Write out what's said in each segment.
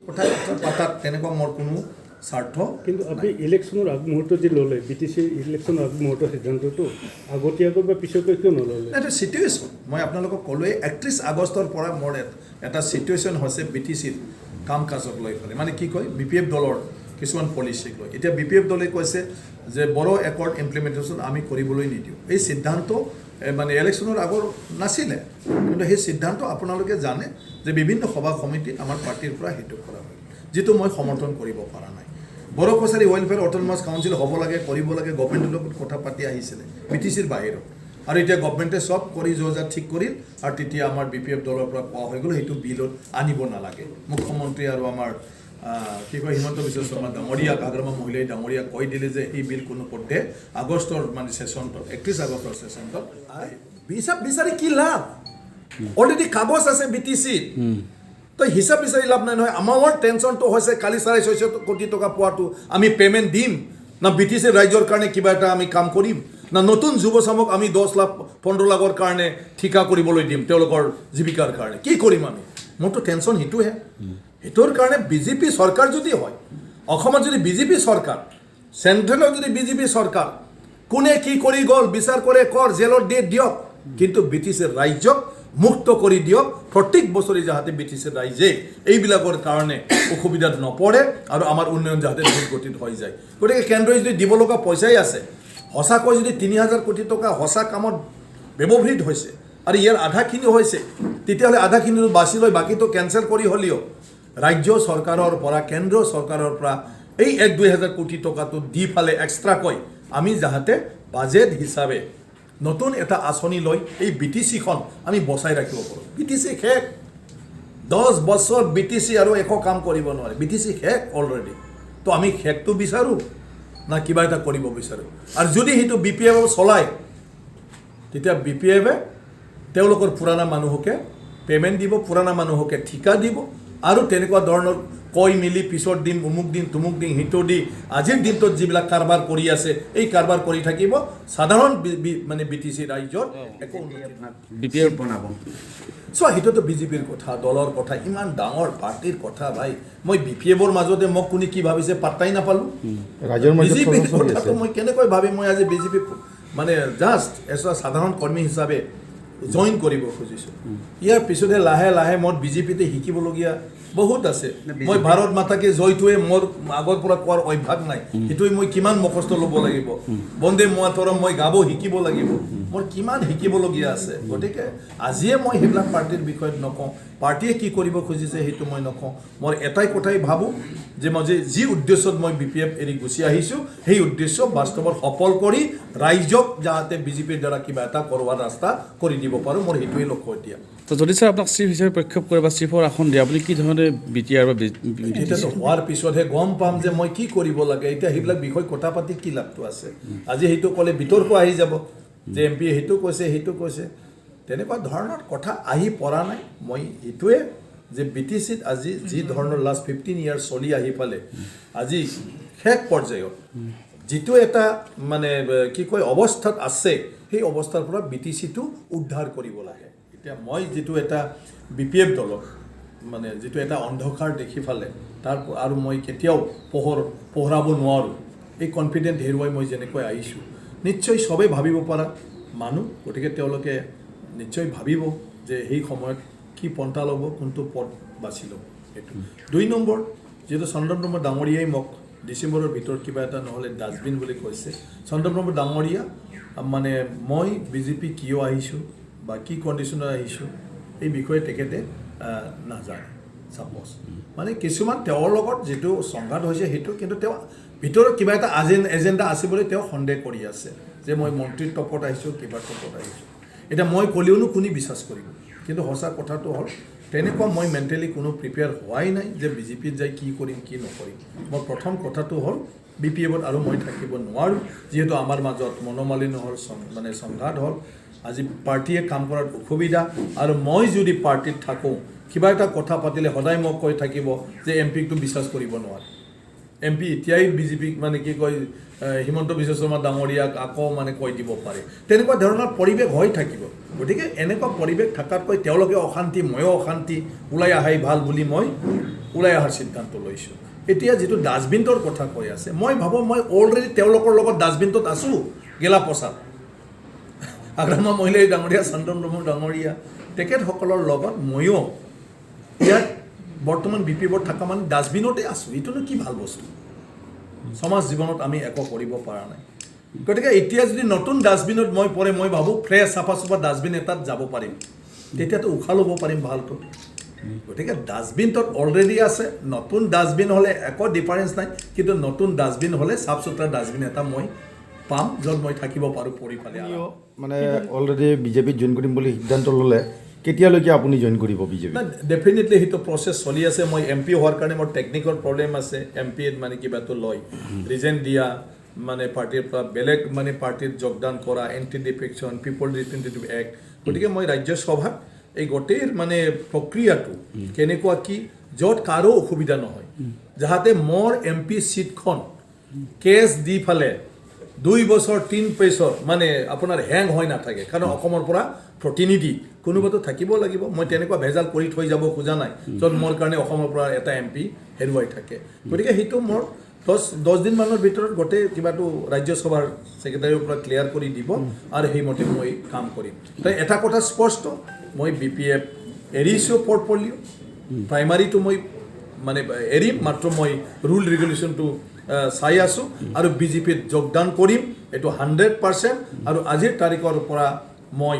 কথা পাতাত তেনেকুৱা মোৰ কোনো স্বাৰ্থ কিন্তু আপুনি ইলেকশ্যনৰ আগমুহূৰ্তত যে ল'লে BTC ইলেকশ্যনৰ আগমুহূৰ্তৰ সিদ্ধান্তটো আগতীয়াকৈ বা পিছকৈ কিয় নল'লে? এটা চিটুৱেশ্যন মই আপোনালোকক ক'লোৱে 31 আগষ্টৰ পৰা মোৰ এটা চিটুৱেশ্যন হৈছে BTCৰ কাম কাজক লৈ পেলাই মানে কি কয় BPF দলৰ কিছুমান পলিচিক লৈ এতিয়া BPF দলে কৈছে যে বড়ো একৰ্ড ইমপ্লিমেণ্টেশ্যন আমি কৰিবলৈ নিদিওঁ এই সিদ্ধান্ত মানে ইলেকশ্যনৰ আগৰ নাছিলে কিন্তু সেই সিদ্ধান্ত আপোনালোকে জানে যে বিভিন্ন সভা সমিতি আমাৰ পাৰ্টিৰ পৰা সেইটো কৰা হয় যিটো মই সমৰ্থন কৰিব পৰা নাই Bodo Kachari welfare autonomous council হ'ব লাগে কৰিব লাগে গভৰ্ণমেণ্টৰ লগত কথা পাতি আহিছিলে BTCৰ বাহিৰত আৰু এতিয়া গভৰ্ণমেণ্টে সব কৰি যোজা ঠিক কৰিল আৰু তেতিয়া আমাৰ BPF দলৰ পৰা কোৱা হৈ গ'ল সেইটো বিলত আনিব নালাগে মুখ্যমন্ত্ৰী আৰু আমাৰ কি কয় হিমন্ত বিশ্ব শৰ্মা ডাঙৰীয়াক আগ্ৰমা মহিলাই ডাঙৰীয়াক কৈ দিলে যে এই বিল কোনো পথে আগষ্টৰ মানে সেশনটো 31 আগষ্টৰ সেশনটো হিচাপ বিচাৰি কি লাভ অলৰেডি কাগজ আছে BTC তো হিচাপ বিচাৰি লাভ নাই নহয় আমাৰ টেনশ্যনটো হৈছে কালি 650 কোটি টকা পোৱাটো আমি পেমেণ্ট দিম না BTC ৰাইজৰ কাৰণে কিবা এটা আমি কাম কৰিম না নতুন যুৱ চামক আমি 10 লাখ 15 লাখৰ কাৰণে ঠিকা কৰিবলৈ দিম তেওঁলোকৰ জীৱিকাৰ কাৰণে কি কৰিম আমি মোৰতো টেনশ্যন হিটোহে হিটোৰ কাৰণে বিজেপি চৰকাৰ যদি হয় অসমত যদি বিজেপি চৰকাৰ চেণ্ট্ৰেলত যদি বিজেপি চৰকাৰ কোনে কি কৰি গ'ল বিচাৰ কৰে কৰ জেলৰ ডেট দিয়ক কিন্তু BTC ৰাইজক মুক্ত কৰি দিয়ক প্ৰত্যেক বছৰে যাতে BTC ৰাইজে এইবিলাকৰ কাৰণে অসুবিধাত নপৰে আৰু আমাৰ উন্নয়ন যাতে দ্ৰুতগতিত হৈ যায় গতিকে কেন্দ্ৰই যদি দিব লগা পইচাই আছে সঁচাকৈ যদি 3000 কোটি টকা সঁচা কামত ব্যৱহৃত হৈছে আৰু ইয়াৰ আধাখিনি হৈছে তেতিয়াহ'লে আধাখিনি বাছি লৈ বাকীটো কেঞ্চেল কৰি হ'লেও ৰাজ্য চৰকাৰৰ পৰা কেন্দ্ৰ চৰকাৰৰ পৰা এই 1-2000 কোটি টকাটো দি ফালে এক্সট্ৰাকৈ আমি যাতে বাজেট হিচাপে নতুন এটা আঁচনি লৈ এই BTCখন আমি বচাই ৰাখিব পাৰোঁ BTC শেষ 10 বছৰ BTC আৰু একো কাম কৰিব নোৱাৰে BTC শেষ অলৰেডি তো আমি শেষটো বিচাৰোঁ না কিবা এটা কৰিব বিচাৰোঁ আৰু যদি সেইটো BPF চলায় তেতিয়া BPF তেওঁলোকৰ পুৰাণা মানুহকে পেমেণ্ট দিব পুৰাণা মানুহকে ঠিকা দিব আৰু তেনেকুৱা ধৰণৰ কৈ মিলি পিছৰ দিন অমুক দিন তুমুক দিন হিটো দি আজিৰ দিনটোত যিবিলাক কাৰবাৰ কৰি আছে এই কাৰবাৰ কৰি থাকিব সাধাৰণ মানে BTC ৰাইজৰ একো BPF বনাব সেইটোতো বিজেপিৰ কথা দলৰ কথা ইমান ডাঙৰ পাৰ্টিৰ কথা ভাই মই BPFৰ মাজতে মোক কোনে কি ভাবিছে পাত্তাই নাপালোঁ বিজেপিৰ কথাটো মই কেনেকৈ ভাবি মই আজি বিজেপি মানে জাষ্ট এজন সাধাৰণ কৰ্মী হিচাপে জইন কৰিব খুজিছোঁ ইয়াৰ পিছতে লাহে লাহে মোৰ বিজেপিতে শিকিবলগীয়া বহুত আছে মই ভাৰত মাতাকে জয়টোৱে মোৰ আগৰ পৰা কোৱাৰ অভ্যাস নাই সেইটোৱে মই কিমান মুখস্থ ল'ব লাগিব বন্দে মাতৰম মই গাব শিকিব লাগিব মোৰ কিমান শিকিবলগীয়া আছে গতিকে আজিয়ে মই সেইবিলাক পাৰ্টিৰ বিষয়ত নকওঁ পাৰ্টিয়ে কি কৰিব খুজিছে সেইটো মই নকওঁ মোৰ এটাই কথাই ভাবোঁ যে মই যি উদ্দেশ্যত মই BPF এৰি গুচি আহিছোঁ সেই উদ্দেশ্য বাস্তৱত সফল কৰি ৰাইজক যাতে বিজেপিৰ দ্বাৰা কিবা এটা কৰোৱাৰ ৰাস্তা কৰি দিব পাৰোঁ মোৰ সেইটোৱে লক্ষ্য এতিয়া তো যদি স্যাৰ আপোনাক চিফ হিচাপে প্ৰক্ষেপ কৰে বা চিফৰ আসন দিয়ে আপুনি কি ধৰণে BTR বা এতিয়াতো হোৱাৰ পিছতহে গম পাম যে মই কি কৰিব লাগে এতিয়া সেইবিলাক বিষয় কথা পাতি কি লাভটো আছে আজি সেইটো ক'লে বিতৰ্ক আহি যাব যে MP সেইটো কৈছে তেনেকুৱা ধৰণৰ কথা আহি পৰা নাই মই এইটোৱে যে BTCত আজি যি ধৰণৰ লাষ্ট 15 ইয়াৰ্ছ চলি আহি পালে আজি শেষ পৰ্যায়ত যিটো এটা মানে কি কয় অৱস্থাত আছে সেই অৱস্থাৰ পৰা BTCটো উদ্ধাৰ কৰিব লাগে এতিয়া মই যিটো এটা BPF দলক মানে যিটো এটা অন্ধকাৰ দেখি ফালে তাৰ আৰু মই কেতিয়াও পোহৰাব নোৱাৰোঁ এই কনফিডেন্ট হেৰুৱাই মই যেনেকৈ আহিছোঁ নিশ্চয় সবেই ভাবিব পৰা মানুহ গতিকে তেওঁলোকে নিশ্চয় ভাবিব যে এই সময়ত কি পন্থা ল'ব কোনটো পথ বাছি ল'ব সেইটো 2 নম্বৰ যিহেতু চন্দ্ৰপ্ৰম ডাঙৰীয়াই মোক ডিচেম্বৰৰ ভিতৰত কিবা এটা নহ'লে ডাষ্টবিন বুলি কৈছে চন্দ্ৰপ্ৰম ডাঙৰীয়া মানে মই বিজেপি কিয় আহিছোঁ বা কি কণ্ডিশ্যনত আহিছোঁ এই বিষয়ে তেখেতে নাজানে চাপ'জ মানে কিছুমান তেওঁৰ লগত যিটো সংঘাত হৈছে সেইটো কিন্তু তেওঁ ভিতৰত কিবা এটা এজেণ্ডা আছে বুলি তেওঁ সন্দেহ কৰি আছে যে মই মন্ত্ৰীৰ টপত আহিছোঁ কিবা টপত আহিছোঁ এতিয়া মই ক'লেওনো কোনে বিশ্বাস কৰিব কিন্তু সঁচা কথাটো হ'ল তেনেকুৱা মই মেণ্টেলি কোনো প্ৰিপেয়াৰ হোৱাই নাই যে বিজেপিত যাই কি কৰিম কি নকৰিম মোৰ প্ৰথম কথাটো হ'ল BPFত আৰু মই থাকিব নোৱাৰোঁ যিহেতু আমাৰ মাজত মনোমালিন্য হ'ল মানে সংঘাত হ'ল আজি পাৰ্টিয়ে কাম কৰাত অসুবিধা আৰু মই যদি পাৰ্টিত থাকোঁ কিবা এটা কথা পাতিলে সদায় মোক কৈ থাকিব যে MPকটো বিশ্বাস কৰিব নোৱাৰে MP এতিয়াই বিজেপিক মানে কি কয় হিমন্ত বিশ্ব শৰ্মা ডাঙৰীয়াক আকৌ মানে কৈ দিব পাৰে তেনেকুৱা ধৰণৰ পৰিৱেশ হৈ থাকিব গতিকে এনেকুৱা পৰিৱেশ থকাতকৈ তেওঁলোকে অশান্তি ময়ো অশান্তি ওলাই আহাই ভাল বুলি মই ওলাই অহাৰ সিদ্ধান্ত লৈছোঁ এতিয়া যিটো ডাষ্টবিনৰ কথা কৈ আছে মই ভাবোঁ মই অলৰেডি তেওঁলোকৰ লগত ডাষ্টবিনটোত আছোঁ গেলা পচাত আগ্ৰামা মহিলাই ডাঙৰীয়া চন্দন ব্ৰহ্ম ডাঙৰীয়া তেখেতসকলৰ লগত ময়ো ইয়াত বৰ্তমান BPFত থকা মানে ডাষ্টবিনতে আছোঁ এইটোনো কি ভাল বস্তু সমাজ জীৱনত আমি একো কৰিব পৰা নাই গতিকে এতিয়া যদি নতুন ডাষ্টবিনত মই পৰে মই ভাবোঁ ফ্ৰেছ চাফা চাফা ডাষ্টবিন এটাত যাব পাৰিম তেতিয়াতো উশাহ ল'ব পাৰিম ভালকৈ গতিকে ডাষ্টবিনটোত অলৰেডি আছে নতুন ডাষ্টবিন হ'লে একো ডিফাৰেঞ্চ নাই কিন্তু নতুন ডাষ্টবিন হ'লে চাফ চুতৰা ডাষ্টবিন এটা মই পাম য'ত মই থাকিব পাৰোঁ পৰিফালে মানে অলৰেডি বিজেপিত জইন কৰিম বুলি সিদ্ধান্ত ল'লে কেতিয়ালৈকে আপুনি জইন কৰিব বিজেপি ডেফিনেটলি সেইটো প্ৰচেছ চলি আছে মই MP হোৱাৰ কাৰণে মোৰ টেকনিকেল প্ৰব্লেম আছে MPত মানে কিবাটো লয় ৰিজেন দিয়া মানে পাৰ্টিৰ পৰা বেলেগ মানে পাৰ্টিত যোগদান কৰা এণ্টি ডিফেকশ্যন পিপল ৰিপ্ৰেজেণ্টেটিভ এক্ট গতিকে মই ৰাজ্যসভাত এই গোটেই মানে প্ৰক্ৰিয়াটো কেনেকুৱা কি য'ত কাৰো অসুবিধা নহয় যাতে মোৰ MP চিটখন কেছ দি ফালে 2 বছৰ 3 বছৰ মানে আপোনাৰ হেং হৈ নাথাকে কাৰণ অসমৰ পৰা প্ৰতিনিধি কোনোবাতো থাকিব লাগিব মই তেনেকুৱা ভেজাল কৰি থৈ যাব খোজা নাই য'ত মোৰ কাৰণে অসমৰ পৰা এটা MP হেৰুৱাই থাকে গতিকে সেইটো মোৰ 10 দিনমানৰ ভিতৰত গোটেই কিবাটো ৰাজ্যসভাৰ ছেক্ৰেটাৰীৰ পৰা ক্লিয়াৰ কৰি দিব আৰু সেইমতে মই কাম কৰিম তো এটা কথা স্পষ্ট মই BPF এৰিছোঁ পৰ্টফলিঅ প্ৰাইমাৰীটো মই মানে এৰিম মাত্ৰ মই ৰুল ৰেগুলেশ্যনটো চাই আছোঁ আৰু BJPত যোগদান কৰিম এইটো 100% আৰু আজিৰ তাৰিখৰ পৰা মই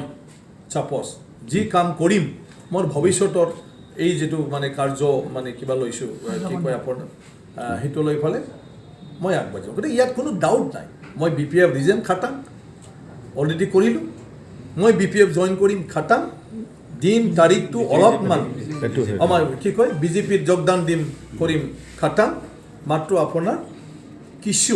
চাপ'জ যি কাম কৰিম মোৰ ভৱিষ্যতৰ এই যিটো মানে কাৰ্য মানে কিবা লৈছোঁ কি কয় আপোনাৰ সেইটো লৈ ফালে মই আগবাঢ়িম গতিকে ইয়াত কোনো ডাউট নাই মই BPF ৰিজেন খাটাম অলৰেডি কৰিলোঁ মই BPF জইন কৰিম খাটাম দিন তাৰিখটো অলপমান আমাৰ কি কয় BJPত যোগদান দিম কৰিম খাটাম মাত্ৰ আপোনাৰ কিছু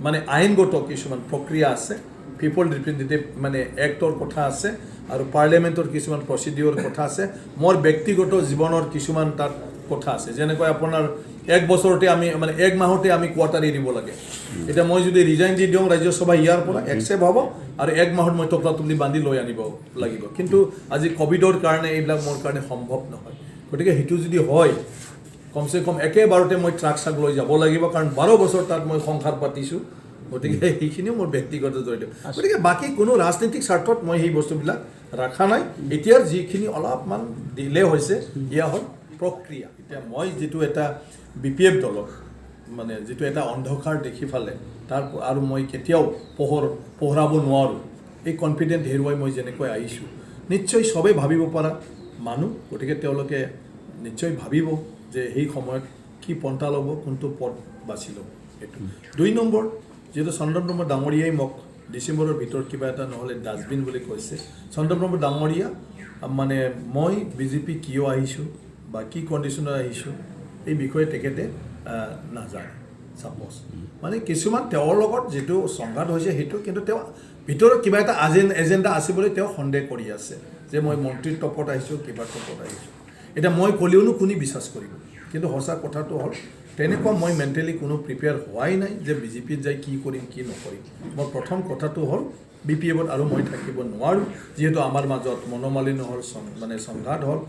মানে আইনগত কিছুমান প্ৰক্ৰিয়া আছে পিপল ৰিপ্ৰেজেণ্টেটিভ মানে এক্টৰ কথা আছে আৰু পাৰ্লিয়ামেণ্টৰ কিছুমান প্ৰচিডিঅ'ৰ কথা আছে মোৰ ব্যক্তিগত জীৱনৰ কিছুমান তাত কথা আছে যেনেকৈ আপোনাৰ 1 বছৰতে আমি মানে 1 মাহতে আমি কোৱাৰ্টাৰ এৰিব লাগে এতিয়া মই যদি ৰিজাইন দি দিওঁ ৰাজ্যসভা ইয়াৰ পৰা একচেপ্ট হ'ব আৰু 1 মাহত মই টপলা বান্ধি লৈ আনিব লাগিব কিন্তু আজি কোভিডৰ কাৰণে এইবিলাক মোৰ কাৰণে সম্ভৱ নহয় গতিকে সেইটো যদি হয় কমচে কম একেবাৰতে মই ট্ৰাক চাক লৈ যাব লাগিব কাৰণ 12 বছৰ তাত মই সংসাৰ পাতিছোঁ গতিকে সেইখিনিও মোৰ ব্যক্তিগত জড়িত গতিকে বাকী কোনো ৰাজনৈতিক স্বাৰ্থত মই সেই বস্তুবিলাক ৰখা নাই এতিয়াৰ যিখিনি অলপমান ডিলে হৈছে ইয়া হ'ল প্ৰক্ৰিয়া এতিয়া মই যিটো এটা BPF দলক মানে যিটো এটা অন্ধকাৰ দেখি ফালে তাৰ আৰু মই কেতিয়াও পোহৰাব নোৱাৰোঁ এই কনফিডেন্ট হেৰুৱাই মই যেনেকৈ আহিছোঁ নিশ্চয় সবেই ভাবিব পৰা মানুহ গতিকে তেওঁলোকে নিশ্চয় ভাবিব যে এই সময়ত কি পন্থা ল'ব কোনটো পথ বাছি ল'ব এইটো 2 নম্বৰ যেহেতু চন্দন ব্ৰহ্ম ডাঙৰীয়াই মোক ডিচেম্বৰৰ ভিতৰত কিবা এটা নহ'লে ডাষ্টবিন বুলি কৈছে চন্দন ব্ৰহ্ম ডাঙৰীয়া মানে মই BJP কিয় আহিছোঁ বা কি কণ্ডিশ্যনত আহিছোঁ এই বিষয়ে তেখেতে নাজানে চাপ'জ মানে কিছুমান তেওঁৰ লগত যিটো সংঘাত হৈছে সেইটো কিন্তু তেওঁ ভিতৰত কিবা এটা এজেণ্ডা আছে বুলি তেওঁ সন্দেহ কৰি আছে যে মই মন্ত্ৰীৰ টপত আহিছোঁ কিবা টপত আহিছোঁ এটা মই ক'লেওনো কোনে বিশ্বাস কৰিব কিন্তু সঁচা কথাটো হ'ল তেনেকুৱা মই মেণ্টেলি কোনো প্ৰিপেয়াৰ হোৱাই নাই যে BJPত যাই কি কৰিম কি নকৰিম মোৰ প্ৰথম কথাটো হ'ল BPFত আৰু মই থাকিব নোৱাৰোঁ যিহেতু আমাৰ মাজত মনোমালিন্য হ'ল মানে সংঘাত হ'ল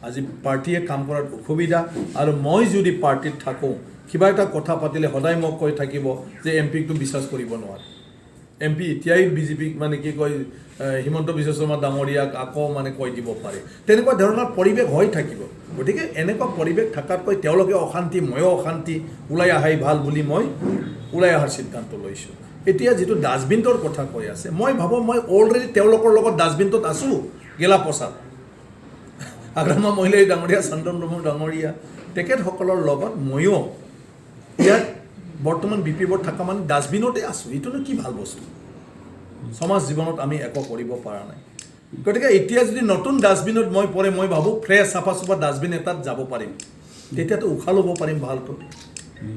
আজি পাৰ্টিয়ে কাম কৰাৰ অসুবিধা আৰু মই যদি পাৰ্টিত থাকোঁ কিবা এটা কথা পাতিলে সদায় মোক কৈ থাকিব যে MPকটো বিশ্বাস কৰিব নোৱাৰে MP এতিয়াই BJPক মানে কি কয় হিমন্ত বিশ্ব শৰ্মা ডাঙৰীয়াক আকৌ মানে কৈ দিব পাৰে তেনেকুৱা ধৰণৰ পৰিৱেশ হৈ থাকিব গতিকে এনেকুৱা পৰিৱেশ থকাতকৈ তেওঁলোকে অশান্তি ময়ো অশান্তি ওলাই অহাই ভাল বুলি মই ওলাই অহাৰ সিদ্ধান্ত লৈছোঁ এতিয়া যিটো ডাষ্টবিনৰ কথা কৈ আছে মই ভাবোঁ মই অলৰেডি তেওঁলোকৰ লগত ডাষ্টবিনটোত আছোঁ গেলা পচাত আগ্ৰামা মহিলাই ডাঙৰীয়া চন্দন ব্ৰহ্ম ডাঙৰীয়া তেখেতসকলৰ লগত ময়ো ইয়াত বৰ্তমান BPFত থকা মানে ডাষ্টবিনতে আছোঁ এইটোনো কি ভাল বস্তু সমাজ জীৱনত আমি একো কৰিব পৰা নাই গতিকে এতিয়া যদি নতুন ডাষ্টবিনত মই পৰে মই ভাবোঁ ফ্ৰেছ চাফা চাফা ডাষ্টবিন এটাত যাব পাৰিম তেতিয়াতো উশাহ ল'ব পাৰিম ভালকৈ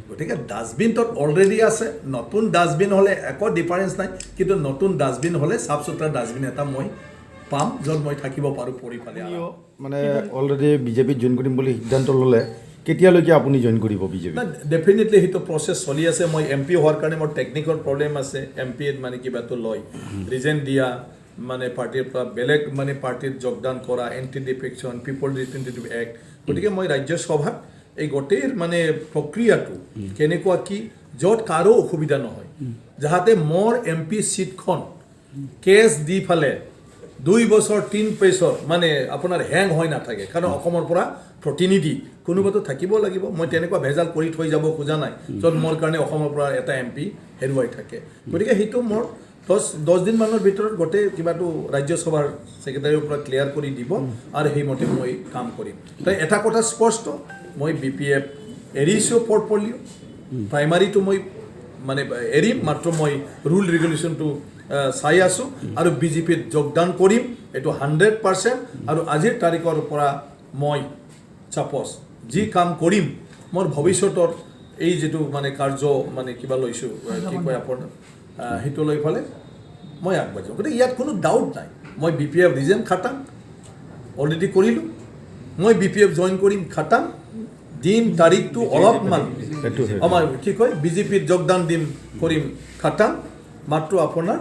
গতিকে ডাষ্টবিনটোত অলৰেডি আছে নতুন ডাষ্টবিন হ'লে একো ডিফাৰেঞ্চ নাই কিন্তু নতুন ডাষ্টবিন হ'লে চাফ চুতৰা ডাষ্টবিন এটা মই পাম য'ত মই থাকিব পাৰোঁ পৰিফালে মানে অলৰেডি বিজেপিত জইন কৰিম বুলি সিদ্ধান্ত ল'লে কেতিয়ালৈকে আপুনি জইন কৰিব বিজেপি ডেফিনেটলি সেইটো প্ৰচেছ চলি আছে মই MP হোৱাৰ কাৰণে মোৰ টেকনিকেল প্ৰব্লেম আছে MPত মানে কিবাটো লয় ৰিজেন দিয়া মানে পাৰ্টিৰ পৰা বেলেগ মানে পাৰ্টিত যোগদান কৰা এণ্টি ডিফেকশ্যন পিপল ৰিপ্ৰেজেণ্টেটিভ এক্ট গতিকে মই ৰাজ্যসভাত এই গোটেই মানে প্ৰক্ৰিয়াটো কেনেকুৱা কি য'ত কাৰো অসুবিধা নহয় যাহাতে মোৰ MP চিটখন কেছ দি ফালে 2 বছৰ 3 বছৰ মানে আপোনাৰ হেং হৈ নাথাকে কাৰণ অসমৰ পৰা প্ৰতিনিধি কোনোবাতো থাকিব লাগিব মই তেনেকুৱা ভেজাল কৰি থৈ যাব খোজা নাই য'ত মোৰ কাৰণে অসমৰ পৰা এটা MP হেৰুৱাই থাকে গতিকে সেইটো মোৰ 10 দিন মানৰ ভিতৰত গোটেই কিবাটো ৰাজ্যসভাৰ ছেক্ৰেটাৰীৰ পৰা ক্লিয়াৰ কৰি দিব আৰু সেইমতে মই কাম কৰিম তাই এটা কথা স্পষ্ট মই BPF এৰিছো পৰ্টফলিঅ প্ৰাইমাৰীটো মই মানে এৰিম মাত্ৰ মই ৰুল ৰেগুলেশ্যনটো চাই আছোঁ আৰু বিজেপিত যোগদান কৰিম এইটো 100% আৰু আজিৰ তাৰিখৰ পৰা মই চাপ'জ যি কাম কৰিম মোৰ ভৱিষ্যতৰ এই যিটো মানে কাৰ্য মানে কিবা লৈছোঁ কি কয় আপোনাৰ সেইটো লৈ ফালে মই আগবাঢ়িম গতিকে ইয়াত কোনো ডাউট নাই মই BPF ৰিজেন খাটাম অলৰেডি কৰিলোঁ মই BPF জইন কৰিম খাটাম দিন তাৰিখটো অলপমান আমাৰ কি কয় বিজেপিত যোগদান দিম কৰিম খাটাম মাত্ৰ আপোনাৰ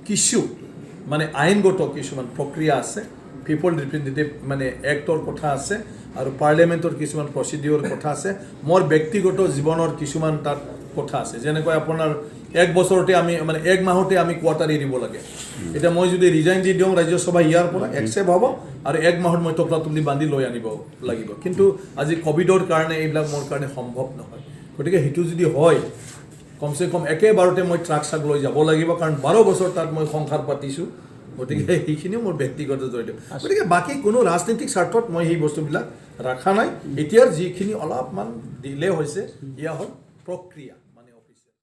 কিছু মানে আইনগত কিছুমান প্ৰক্ৰিয়া আছে পিপল ৰিপ্ৰেজেণ্টেটিভ মানে এক্টৰ কথা আছে আৰু পাৰ্লিয়ামেণ্টৰ কিছুমান প্ৰচিডিঅ'ৰ কথা আছে মোৰ ব্যক্তিগত জীৱনৰ কিছুমান তাত কথা আছে যেনেকৈ আপোনাৰ 1 বছৰতে আমি মানে 1 মাহতে আমি কোৱাৰ্টাৰ এৰিব লাগে এতিয়া মই যদি ৰিজাইন দি দিওঁ ৰাজ্যসভা ইয়াৰ পৰা একচেপ্ট হ'ব আৰু 1 মাহত মই টপলা টপলি বান্ধি লৈ আনিব লাগিব কিন্তু আজি কোভিডৰ কাৰণে এইবিলাক মোৰ কাৰণে সম্ভৱ নহয় গতিকে সেইটো যদি হয় কমচে কম একেবাৰতে মই ট্ৰাক চাক লৈ যাব লাগিব কাৰণ 12 বছৰ তাত মই সংসাৰ পাতিছোঁ গতিকে সেইখিনিও মোৰ ব্যক্তিগত জড়িত গতিকে বাকী কোনো ৰাজনৈতিক স্বাৰ্থত মই সেই বস্তুবিলাক ৰখা নাই এতিয়াৰ যিখিনি অলপমান দিলে হৈছে ইয়া হ'ল প্ৰক্ৰিয়া